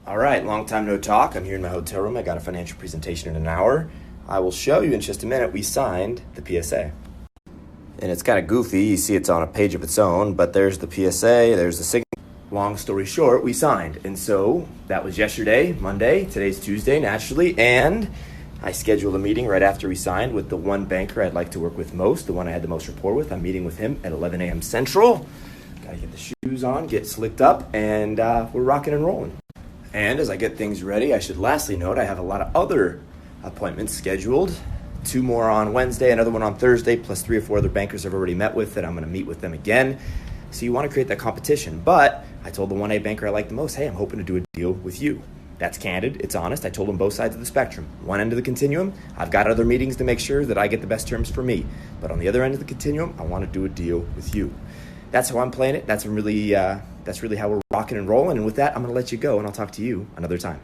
All right, long time no talk. I'm here in my hotel room. I got a financial presentation in an hour. I will show you in just a minute. We signed the PSA. And it's kind of goofy. You see it's on a page of its own, but there's the PSA, there's the signature. Long story short, we signed. And so that was yesterday, Monday. Today's Tuesday, naturally. And I scheduled a meeting right after we signed with the one banker I'd like to work with most, the one I had the most rapport with. I'm meeting with him at 11 a.m. Central. Gotta get the shoes on, get slicked up, and we're rocking and rolling. And as I get things ready, I should lastly note I have a lot of other appointments scheduled. 2 more on Wednesday, another one on Thursday, plus 3 or 4 other bankers I've already met with that I'm going to meet with them again. So you want to create that competition. But I told the 1A banker I like the most, hey, I'm hoping to do a deal with you. That's candid. It's honest. I told them both sides of the spectrum. One end of the continuum, I've got other meetings to make sure that I get the best terms for me. But on the other end of the continuum, I want to do a deal with you. That's how I'm playing it. That's really how we're rocking and rolling. And with that, I'm going to let you go, and I'll talk to you another time.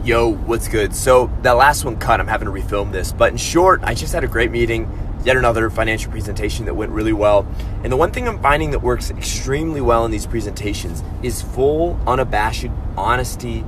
Yo, what's good? So that last one cut, I'm having to refilm this. But in short, I just had a great meeting, yet another financial presentation that went really well. And the one thing I'm finding that works extremely well in these presentations is full, unabashed honesty,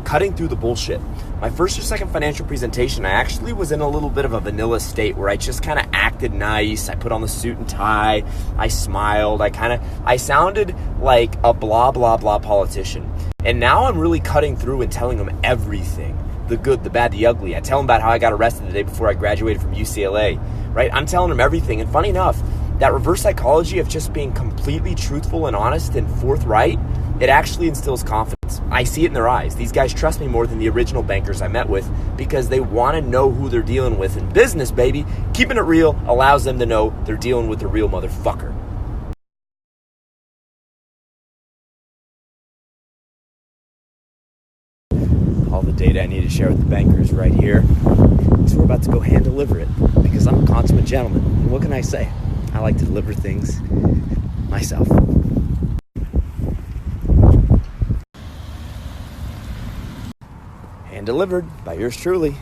cutting through the bullshit. My first or second financial presentation, I actually was in a little bit of a vanilla state where I just kind of acted nice. I put on the suit and tie. I smiled. I sounded like a blah, blah, blah politician. And now I'm really cutting through and telling them everything. The good, the bad, the ugly. I tell them about how I got arrested the day before I graduated from UCLA, right? I'm telling them everything. And funny enough, that reverse psychology of just being completely truthful and honest and forthright, it actually instills confidence. I see it in their eyes. These guys trust me more than the original bankers I met with because they want to know who they're dealing with. In business, baby, keeping it real allows them to know they're dealing with a real motherfucker. All the data I need to share with the bankers right here. So we're about to go hand deliver it because I'm a consummate gentleman. And what can I say? I like to deliver things myself. Hand delivered by yours truly.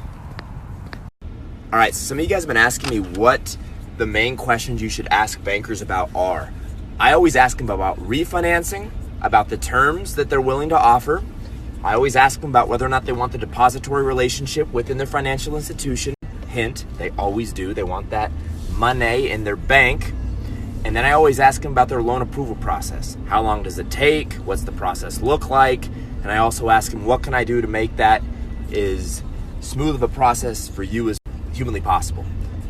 All right, so some of you guys have been asking me what the main questions you should ask bankers about are. I always ask them about refinancing, about the terms that they're willing to offer. I always ask them about whether or not they want the depository relationship within their financial institution. Hint, they always do. They want that money in their bank. And then I always ask them about their loan approval process. How long does it take? What's the process look like? And I also ask them, what can I do to make that as smooth of a process for you as humanly possible?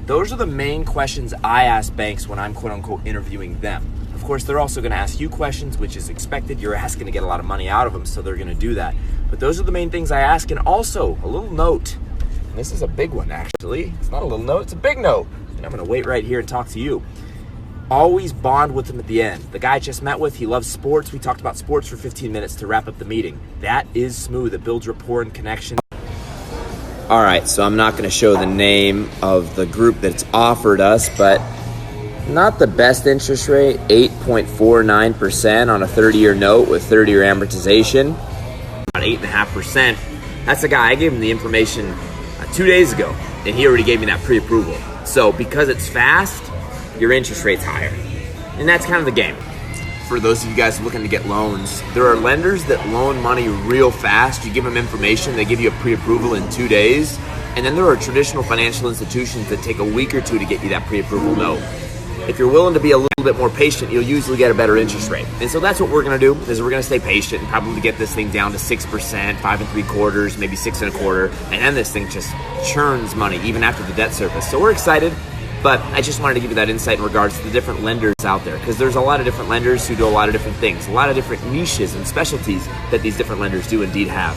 Those are the main questions I ask banks when I'm quote unquote interviewing them. Of course, they're also going to ask you questions, which is expected. You're asking to get a lot of money out of them, so they're going to do that. But those are the main things I ask. And also, a little note, and this is a big one, actually. It's not a little note, it's a big note. And I'm going to wait right here and talk to you. Always bond with them at the end. The guy I just met with, he loves sports. We talked about sports for 15 minutes to wrap up the meeting. That is smooth. It builds rapport and connection. All right, so I'm not going to show the name of the group that's offered us, but not the best interest rate, 8.49% on a 30-year note with 30-year amortization. About 8.5%. That's the guy. I gave him the information 2 days ago, and he already gave me that pre-approval. So because it's fast, your interest rate's higher. And that's kind of the game. For those of you guys looking to get loans, there are lenders that loan money real fast. You give them information, they give you a pre-approval in 2 days. And then there are traditional financial institutions that take a week or two to get you that pre-approval note. If you're willing to be a little bit more patient, you'll usually get a better interest rate. And so that's what we're going to do, is we're going to stay patient and probably get this thing down to 6%, 5 3/4, maybe 6 1/4, and then this thing just churns money even after the debt service. So we're excited, but I just wanted to give you that insight in regards to the different lenders out there, because there's a lot of different lenders who do a lot of different things, a lot of different niches and specialties that these different lenders do indeed have.